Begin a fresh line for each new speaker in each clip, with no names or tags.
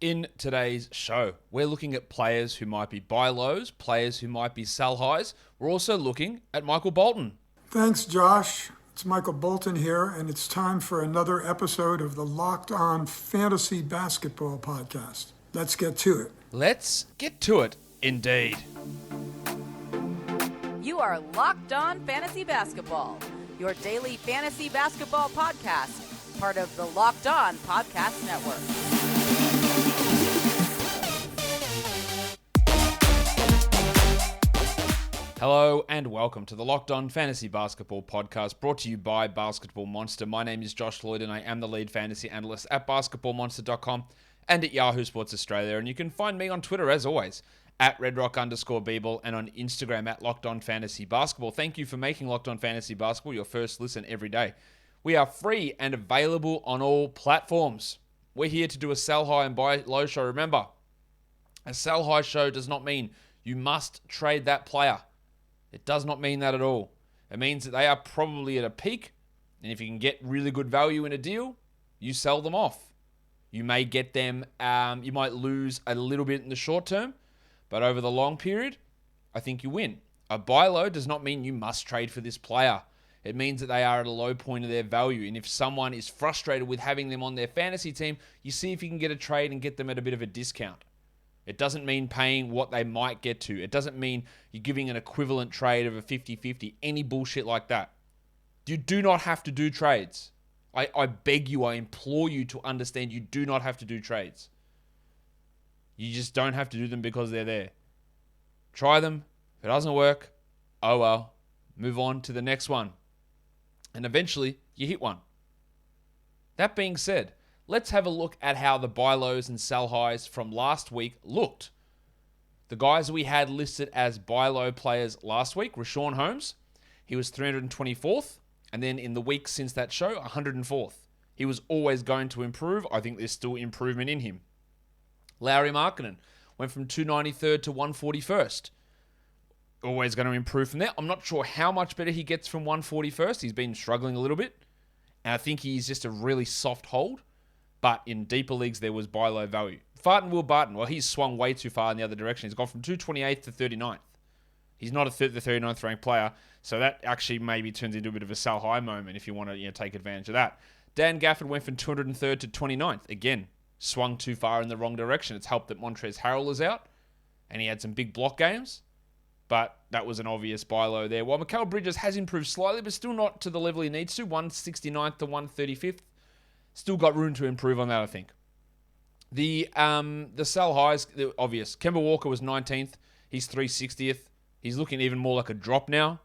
In today's show, we're looking at players who might be buy lows, players who might be sell highs. We're also looking at Michael Bolton.
Thanks, Josh. It's Michael Bolton here, and it's time for another episode of the Locked On Fantasy Basketball Podcast. Let's get to it.
Let's get to it, indeed.
You are Locked On Fantasy Basketball, your daily fantasy basketball podcast, part of the Locked On Podcast Network.
Hello and welcome to the Locked On Fantasy Basketball Podcast, brought to you by Basketball Monster. My name is Josh Lloyd and I am the lead fantasy analyst at basketballmonster.com and at Yahoo Sports Australia. And you can find me on Twitter, as always, at redrock_bball and on Instagram at Locked On Fantasy Basketball. Thank you for making Locked On Fantasy Basketball your first listen every day. We are free and available on all platforms. We're here to do a sell high and buy low show. Remember, a sell high show does not mean you must trade that player. It does not mean that at all. It means that they are probably at a peak, and if you can get really good value in a deal, you sell them off. You may get them, you might lose a little bit in the short term, but over the long period, I think you win. A buy low does not mean you must trade for this player. It means that they are at a low point of their value, and if someone is frustrated with having them on their fantasy team, you see if you can get a trade and get them at a bit of a discount. It doesn't mean paying what they might get to. It doesn't mean you're giving an equivalent trade of a 50-50, any bullshit like that. You do not have to do trades. I beg you, I implore you to understand you do not have to do trades. You just don't have to do them because they're there. Try them. If it doesn't work, oh well. Move on to the next one. And eventually, you hit one. That being said, let's have a look at how the buy lows and sell highs from last week looked. The guys we had listed as buy low players last week, Rashawn Holmes, he was 324th, and then in the week since that show, 104th. He was always going to improve. I think there's still improvement in him. Lauri Markkanen went from 293rd to 141st. Always going to improve from there. I'm not sure how much better he gets from 141st. He's been struggling a little bit, and I think he's just a really soft hold. But in deeper leagues, there was buy low value. Will Barton, well, he's swung way too far in the other direction. He's gone from 228th to 39th. He's not the 39th ranked player, so that actually maybe turns into a bit of a sell high moment if you want to take advantage of that. Dan Gafford went from 203rd to 29th. Again, swung too far in the wrong direction. It's helped that Montrezl Harrell is out, and he had some big block games, but that was an obvious buy low there. While Mikal Bridges has improved slightly, but still not to the level he needs to, 169th to 135th. Still got room to improve on that, I think. The sell highs, they're obvious. Kemba Walker was 19th. He's 360th. He's looking even more like a drop now.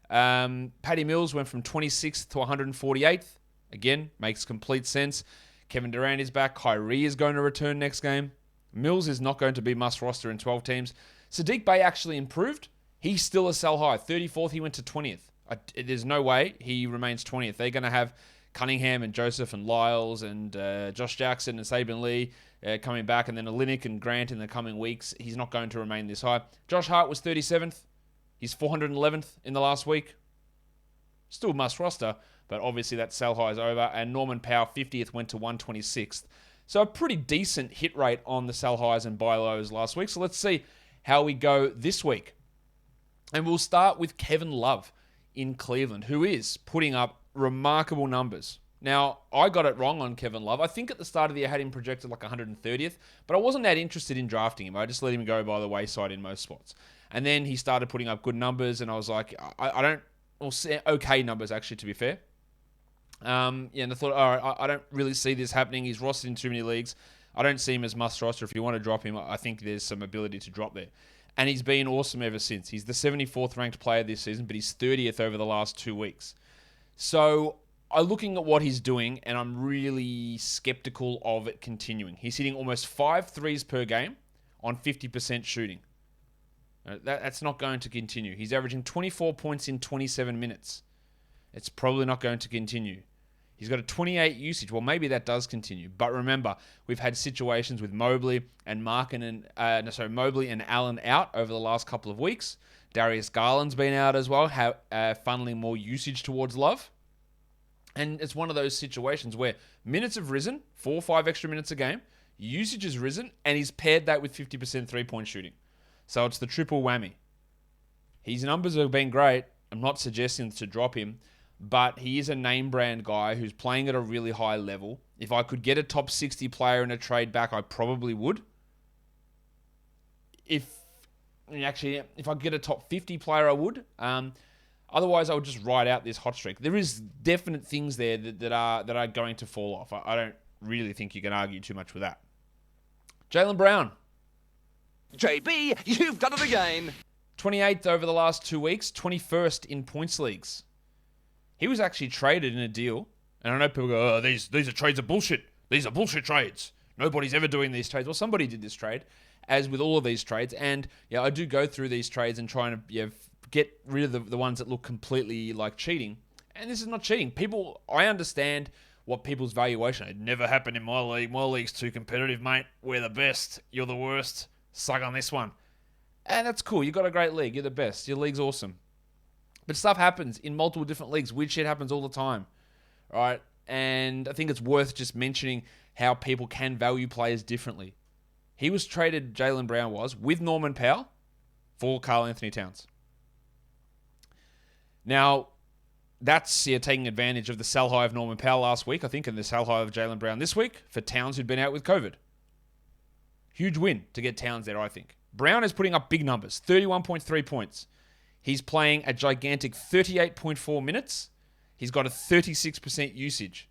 Patty Mills went from 26th to 148th. Again, makes complete sense. Kevin Durant is back. Kyrie is going to return next game. Mills is not going to be must roster in 12 teams. Sadiq Bey actually improved. He's still a sell high. 34th, he went to 20th. There's no way he remains 20th. They're going to have Cunningham and Joseph and Lyles and Josh Jackson and Saban Lee coming back, and then Olynyk and Grant in the coming weeks. He's not going to remain this high. Josh Hart was 37th. He's 411th in the last week. Still must roster, but obviously that sell high is over. And Norman Powell, 50th, went to 126th. So a pretty decent hit rate on the sell highs and buy lows last week. So let's see how we go this week. And we'll start with Kevin Love in Cleveland, who is putting up remarkable numbers. Now, I got it wrong on Kevin Love. I think at the start of the year I had him projected like 130th, but I wasn't that interested in drafting him. I just let him go by the wayside in most spots. And then he started putting up good numbers, and I was like, okay numbers actually, to be fair. And I thought, all right, I don't really see this happening. He's rostered in too many leagues. I don't see him as must roster. If you want to drop him, I think there's some ability to drop there. And he's been awesome ever since. He's the 74th ranked player this season, but he's 30th over the last 2 weeks. So I'm looking at what he's doing, and I'm really skeptical of it continuing. He's hitting almost 5 threes per game on 50% shooting. That's not going to continue. He's averaging 24 points in 27 minutes. It's probably not going to continue. He's got a 28 usage. Well, maybe that does continue. But remember, we've had situations with Mobley and Mobley and Allen out over the last couple of weeks. Darius Garland's been out as well, funneling more usage towards Love. And it's one of those situations where minutes have risen, 4 or 5 extra minutes a game. usage has risen, and he's paired that with 50% three-point shooting. So it's the triple whammy. His numbers have been great. I'm not suggesting to drop him, but he is a name brand guy who's playing at a really high level. If I could get a top 60 player in a trade back, I probably would. If I could get a top 50 player, I would. Otherwise, I would just ride out this hot streak. There is definite things there that are going to fall off. I don't really think you can argue too much with that. Jaylen Brown.
JB, you've done it again.
28th over the last 2 weeks, 21st in points leagues. He was actually traded in a deal. And I know people go, oh, these are trades of bullshit. These are bullshit trades. Nobody's ever doing these trades. Well, somebody did this trade, as with all of these trades. And yeah, I do go through these trades and try and get rid of the ones that look completely like cheating. And this is not cheating. I understand what people's valuation. It never happened in my league. My league's too competitive, mate. We're the best. You're the worst. Suck on this one. And that's cool. You got a great league. You're the best. Your league's awesome. But stuff happens in multiple different leagues. Weird shit happens all the time. Right? And I think it's worth just mentioning how people can value players differently. He was traded, Jaylen Brown was, with Norman Powell for Karl Anthony Towns. Now, that's taking advantage of the sell high of Norman Powell last week, I think, and the sell high of Jaylen Brown this week for Towns, who'd been out with COVID. Huge win to get Towns there, I think. Brown is putting up big numbers, 31.3 points. He's playing a gigantic 38.4 minutes. He's got a 36% usage.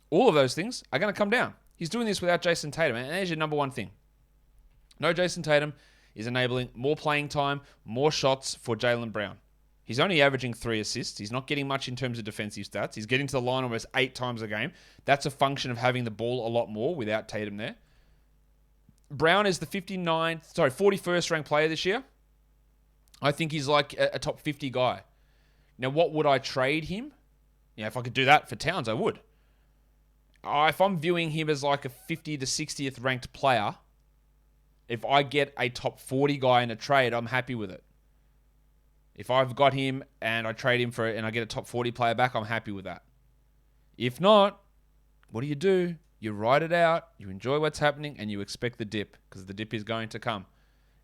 All of those things are going to come down. He's doing this without Jason Tatum, and there's your number one thing. No Jason Tatum is enabling more playing time, more shots for Jaylen Brown. He's only averaging 3 assists. He's not getting much in terms of defensive stats. He's getting to the line almost 8 times a game. That's a function of having the ball a lot more without Tatum there. Brown is the 41st ranked player this year. I think he's like a top 50 guy. Now, what would I trade him? If I could do that for Towns, I would. If I'm viewing him as like a 50 to 60th ranked player, if I get a top 40 guy in a trade, I'm happy with it. If I've got him and I trade him and I get a top 40 player back, I'm happy with that. If not, what do? You ride it out, you enjoy what's happening, and you expect the dip, because the dip is going to come.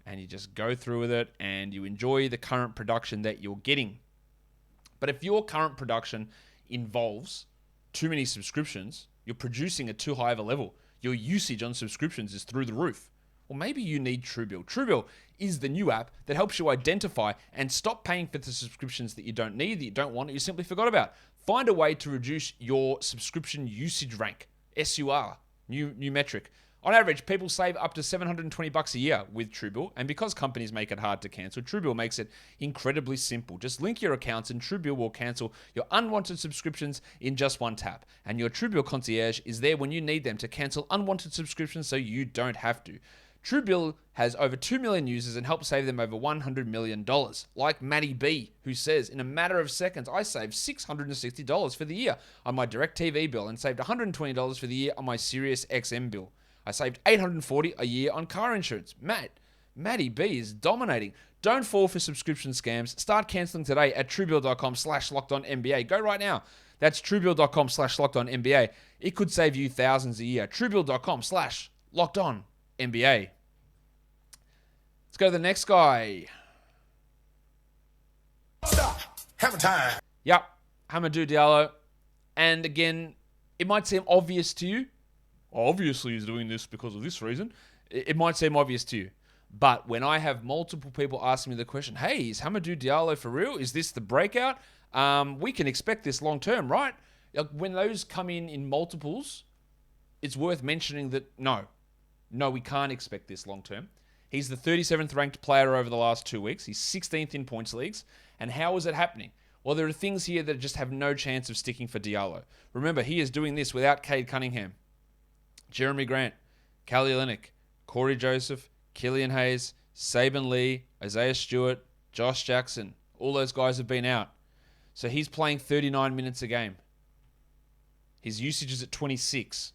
And you just go through with it, and you enjoy the current production that you're getting. But if your current production involves too many subscriptions, you're producing at too high of a level. Your usage on subscriptions is through the roof. Well, maybe you need TrueBill. TrueBill is the new app that helps you identify and stop paying for the subscriptions that you don't need, that you don't want, that you simply forgot about. Find a way to reduce your subscription usage rank. SUR, new metric. On average, people save up to $720 a year with TrueBill, and because companies make it hard to cancel, TrueBill makes it incredibly simple. Just link your accounts and TrueBill will cancel your unwanted subscriptions in just one tap. And your TrueBill concierge is there when you need them to cancel unwanted subscriptions so you don't have to. TrueBill has over 2 million users and helps save them over $100 million. Like Maddie B, who says, in a matter of seconds, I saved $660 for the year on my DirecTV bill and saved $120 for the year on my Sirius XM bill. I saved $840 a year on car insurance. Maddie B is dominating. Don't fall for subscription scams. Start canceling today at truebill.com/lockedonnba. Go right now. That's truebill.com/lockedonnba. It could save you thousands a year. truebill.com/lockedonnba. Let's go to the next guy.
Stop. Hammer time.
Yep. Hamidou Diallo. And again, it might seem obvious to you. Obviously, he's doing this because of this reason. It might seem obvious to you. But when I have multiple people asking me the question, hey, is Hamidou Diallo for real? Is this the breakout? We can expect this long term, right? When those come in multiples, it's worth mentioning that no, we can't expect this long term. He's the 37th ranked player over the last 2 weeks. He's 16th in points leagues. And how is it happening? Well, there are things here that just have no chance of sticking for Diallo. Remember, he is doing this without Cade Cunningham, Jeremy Grant, Kelly Olynyk, Corey Joseph, Killian Hayes, Saban Lee, Isaiah Stewart, Josh Jackson. All those guys have been out. So he's playing 39 minutes a game. His usage is at 26.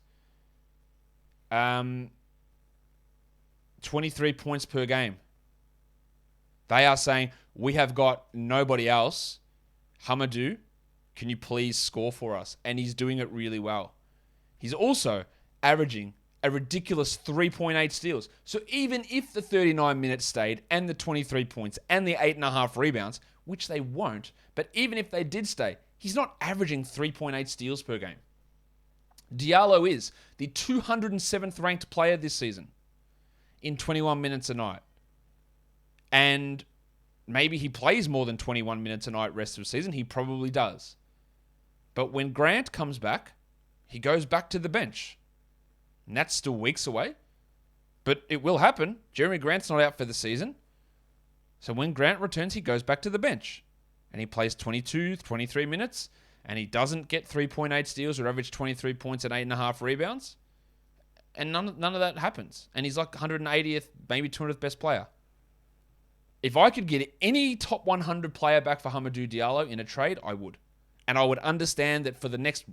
23 points per game. They are saying, we have got nobody else. Hamidou, can you please score for us? And he's doing it really well. He's also averaging a ridiculous 3.8 steals. So even if the 39 minutes stayed and the 23 points and the 8.5 rebounds, which they won't, but even if they did stay, he's not averaging 3.8 steals per game. Diallo is the 207th ranked player this season in 21 minutes a night. And maybe he plays more than 21 minutes a night rest of the season. He probably does. But when Grant comes back, he goes back to the bench. And that's still weeks away. But it will happen. Jeremy Grant's not out for the season. So when Grant returns, he goes back to the bench. And he plays 22, 23 minutes. And he doesn't get 3.8 steals or average 23 points and 8.5 rebounds. And none of that happens. And he's like 180th, maybe 200th best player. If I could get any top 100 player back for Hamidou Diallo in a trade, I would. And I would understand that for the next...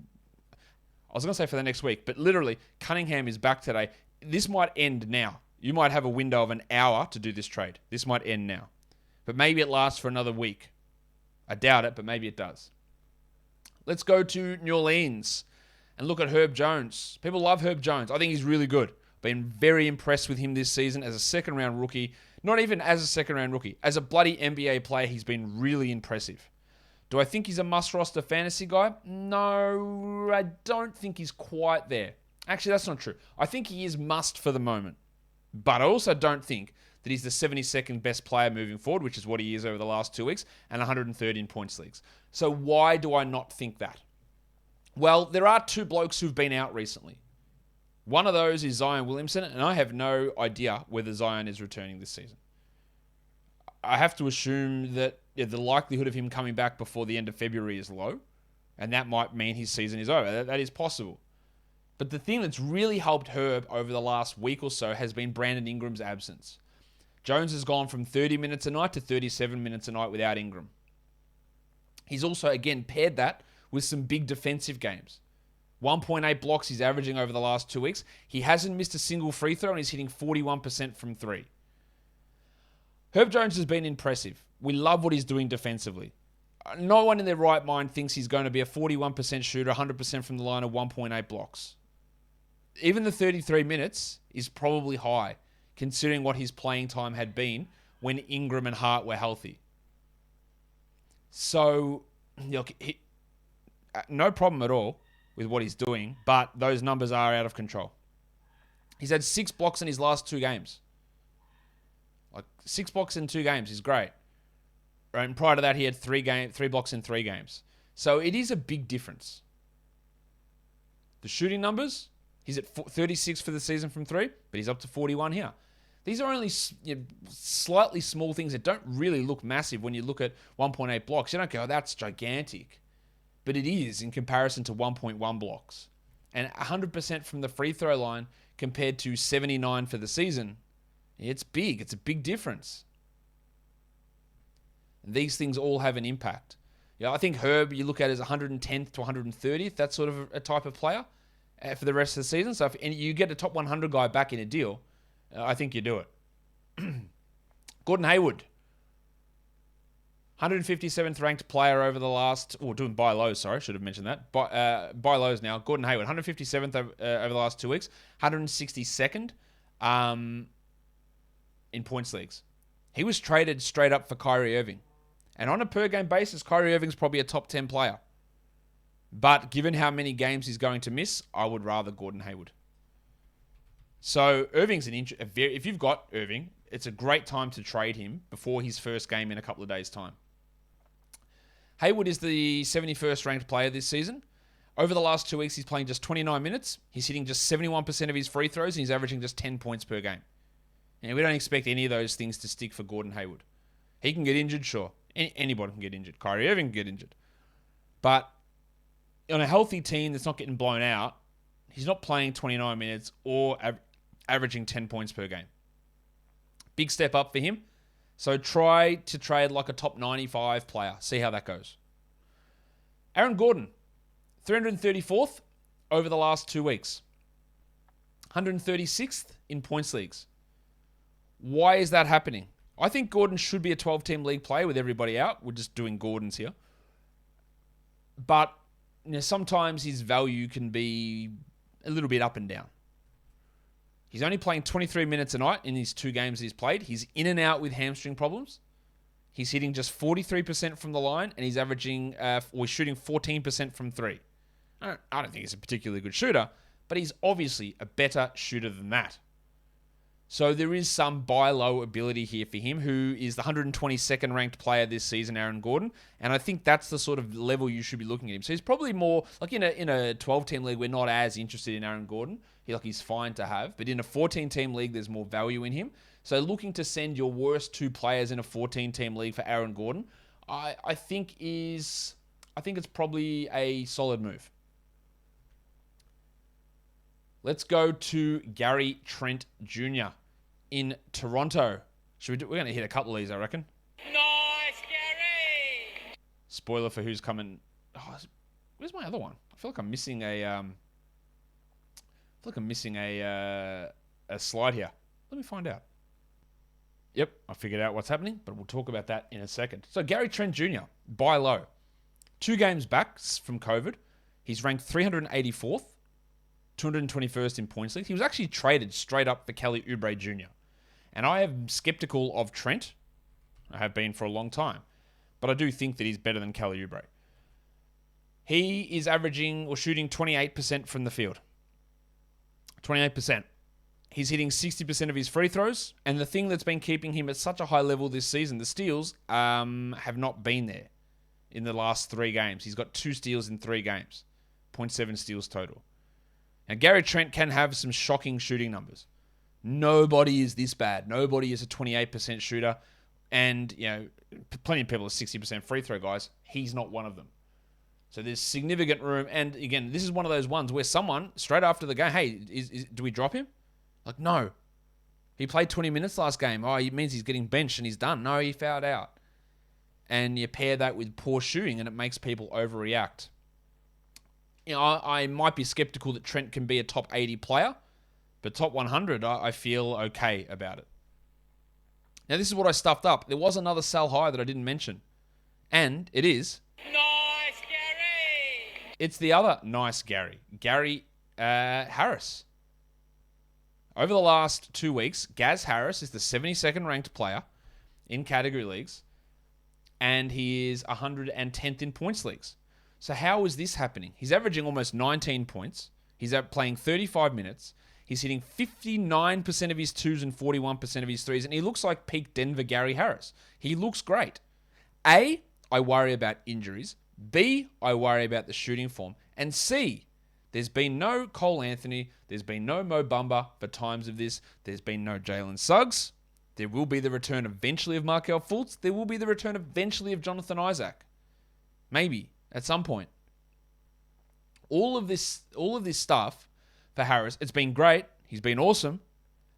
I was going to say for the next week, but literally, Cunningham is back today. This might end now. You might have a window of an hour to do this trade. This might end now. But maybe it lasts for another week. I doubt it, but maybe it does. Let's go to New Orleans and look at Herb Jones. People love Herb Jones. I think he's really good. Been very impressed with him this season as a second-round rookie. Not even as a second-round rookie. As a bloody NBA player, he's been really impressive. Do I think he's a must-roster fantasy guy? No, I don't think he's quite there. Actually, that's not true. I think he is must for the moment. But I also don't think that he's the 72nd best player moving forward, which is what he is over the last 2 weeks, and 130 in points leagues. So why do I not think that? Well, there are two blokes who've been out recently. One of those is Zion Williamson, and I have no idea whether Zion is returning this season. I have to assume that the likelihood of him coming back before the end of February is low, and that might mean his season is over. That is possible. But the thing that's really helped Herb over the last week or so has been Brandon Ingram's absence. Jones has gone from 30 minutes a night to 37 minutes a night without Ingram. He's also, again, paired that with some big defensive games. 1.8 blocks he's averaging over the last 2 weeks. He hasn't missed a single free throw, and he's hitting 41% from three. Herb Jones has been impressive. We love what he's doing defensively. No one in their right mind thinks he's going to be a 41% shooter, 100% from the line of 1.8 blocks. Even the 33 minutes is probably high, considering what his playing time had been when Ingram and Hart were healthy. So, look, no problem at all with what he's doing, but those numbers are out of control. He's had 6 blocks in his last 2 games. Like 6 blocks in 2 games is great. And prior to that, he had 3 blocks in 3 games. So it is a big difference. The shooting numbers, he's at 36 for the season from 3, but he's up to 41 here. These are only slightly small things that don't really look massive when you look at 1.8 blocks. You don't go, oh, that's gigantic. But it is in comparison to 1.1 blocks. And 100% from the free throw line compared to 79 for the season. It's big. It's a big difference. And these things all have an impact. I think Herb, you look at as 110th to 130th. That's sort of a type of player for the rest of the season. So if you get a top 100 guy back in a deal, I think you do it. Gordon Hayward, 157th ranked player over the last... doing buy lows, sorry. Should have mentioned that. Buy lows now. Gordon Hayward, 157th over the last 2 weeks. 162nd in points leagues. He was traded straight up for Kyrie Irving. And on a per-game basis, Kyrie Irving's probably a top 10 player. But given how many games he's going to miss, I would rather Gordon Hayward. So Irving's if you've got Irving, it's a great time to trade him before his first game in a couple of days' time. Hayward is the 71st ranked player this season. Over the last 2 weeks, he's playing just 29 minutes. He's hitting just 71% of his free throws, and he's averaging just 10 points per game. And we don't expect any of those things to stick for Gordon Hayward. He can get injured, sure. Anybody can get injured. Kyrie Irving can get injured. But on a healthy team that's not getting blown out, he's not playing 29 minutes or averaging 10 points per game. Big step up for him. So try to trade like a top 95 player. See how that goes. Aaron Gordon, 334th over the last 2 weeks. 136th in points leagues. Why is that happening? I think Gordon should be a 12-team league player with everybody out. We're just doing Gordons here. But sometimes his value can be a little bit up and down. He's only playing 23 minutes a night in his 2 games he's played. He's in and out with hamstring problems. He's hitting just 43% from the line, and he's averaging, he's shooting 14% from 3. I don't think he's a particularly good shooter, but he's obviously a better shooter than that. So there is some buy low ability here for him, who is the 122nd ranked player this season, Aaron Gordon. And I think that's the sort of level you should be looking at him. So he's probably more, like in a 12-team league, we're not as interested in Aaron Gordon. He's fine to have. But in a 14-team league, there's more value in him. So looking to send your worst 2 players in a 14-team league for Aaron Gordon, I think it's probably a solid move. Let's go to Gary Trent Jr. in Toronto. We're going to hit a couple of these, I reckon.
Nice, Gary!
Spoiler for who's coming. Oh, where's my other one? I feel like I'm missing a slide here. Let me find out. Yep, I figured out what's happening, but we'll talk about that in a second. So Gary Trent Jr., buy low. 2 games back from COVID. He's ranked 384th. 221st in points league. He was actually traded straight up for Kelly Oubre Jr. And I am skeptical of Trent. I have been for a long time. But I do think that he's better than Kelly Oubre. He is averaging or shooting 28% from the field. 28%. He's hitting 60% of his free throws. And the thing that's been keeping him at such a high level this season, the steals, have not been there in the last 3 games. He's got 2 steals in 3 games. 0.7 steals total. Now, Gary Trent can have some shocking shooting numbers. Nobody is this bad. Nobody is a 28% shooter. And, plenty of people are 60% free throw guys. He's not one of them. So there's significant room. And, again, this is one of those ones where someone, straight after the game, hey, do we drop him? Like, no. He played 20 minutes last game. Oh, it means he's getting benched and he's done. No, he fouled out. And you pair that with poor shooting and it makes people overreact. I might be skeptical that Trent can be a top 80 player, but top 100, I feel okay about it. Now, this is what I stuffed up. There was another sell high that I didn't mention, and it is...
Nice, Gary!
It's the other nice Gary. Gary Harris. Over the last 2 weeks, Gaz Harris is the 72nd ranked player in category leagues, and he is 110th in points leagues. So how is this happening? He's averaging almost 19 points. He's out playing 35 minutes. He's hitting 59% of his 2s and 41% of his 3s. And he looks like peak Denver Gary Harris. He looks great. A, I worry about injuries. B, I worry about the shooting form. And C, there's been no Cole Anthony. There's been no Mo Bamba for times of this. There's been no Jalen Suggs. There will be the return eventually of Markelle Fultz. There will be the return eventually of Jonathan Isaac. Maybe. At some point. All of this stuff for Harris, it's been great. He's been awesome.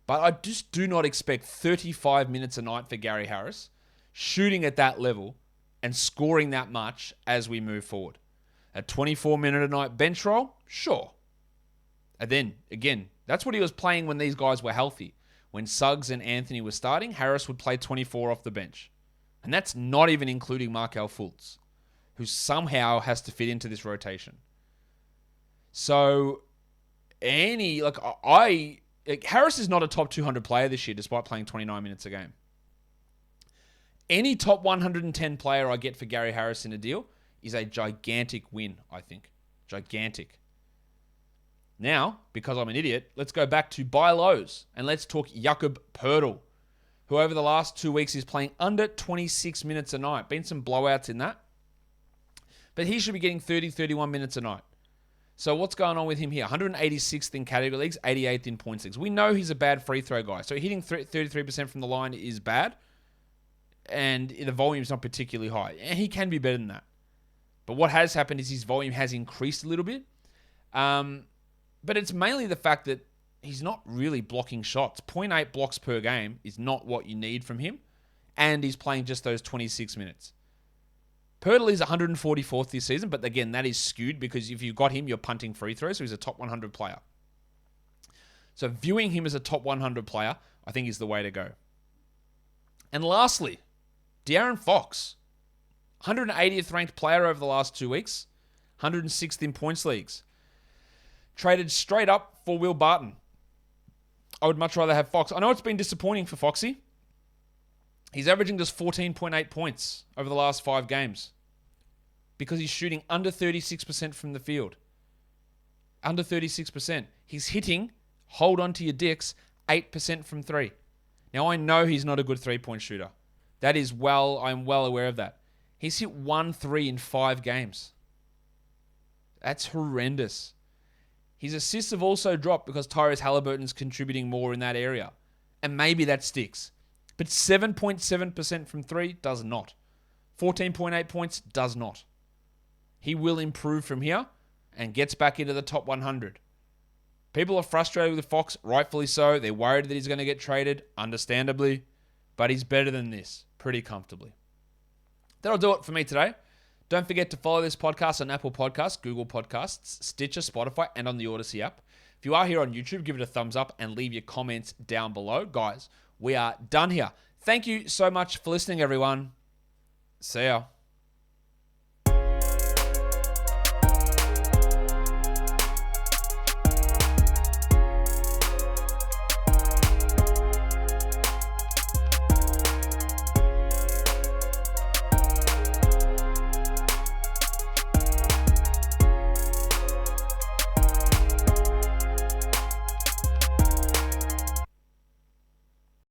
But I just do not expect 35 minutes a night for Gary Harris, shooting at that level and scoring that much as we move forward. A 24-minute a night bench roll? Sure. And then, again, that's what he was playing when these guys were healthy. When Suggs and Anthony were starting, Harris would play 24 off the bench. And that's not even including Markelle Fultz, who somehow has to fit into this rotation. So, Harris is not a top 200 player this year, despite playing 29 minutes a game. Any top 110 player I get for Gary Harris in a deal is a gigantic win, I think. Gigantic. Now, because I'm an idiot, let's go back to buy lows and let's talk Jakob Purdle, who over the last 2 weeks is playing under 26 minutes a night. Been some blowouts in that. But he should be getting 30, 31 minutes a night. So what's going on with him here? 186th in category leagues, 88th in points leagues. We know he's a bad free throw guy. So hitting 33% from the line is bad. And the volume's not particularly high. And he can be better than that. But what has happened is his volume has increased a little bit. But it's mainly the fact that he's not really blocking shots. 0.8 blocks per game is not what you need from him. And he's playing just those 26 minutes. Purdle is 144th this season, but again, that is skewed because if you've got him, you're punting free throws, so he's a top 100 player. So viewing him as a top 100 player, I think is the way to go. And lastly, Darren Fox, 180th ranked player over the last 2 weeks, 106th in points leagues. Traded straight up for Will Barton. I would much rather have Fox. I know it's been disappointing for Foxy. He's averaging just 14.8 points over the last 5 games because he's shooting under 36% from the field. Under 36%. He's hitting, hold on to your dicks, 8% from 3. Now, I know he's not a good 3-point shooter. I'm well aware of that. He's hit 1 3 in 5 games. That's horrendous. His assists have also dropped because Tyrese Halliburton's contributing more in that area. And maybe that sticks. But 7.7% from 3 does not. 14.8 points does not. He will improve from here and gets back into the top 100. People are frustrated with Fox, rightfully so. They're worried that he's going to get traded, understandably. But he's better than this, pretty comfortably. That'll do it for me today. Don't forget to follow this podcast on Apple Podcasts, Google Podcasts, Stitcher, Spotify, and on the Odyssey app. If you are here on YouTube, give it a thumbs up and leave your comments down below. Guys, we are done here. Thank you so much for listening, everyone. See ya.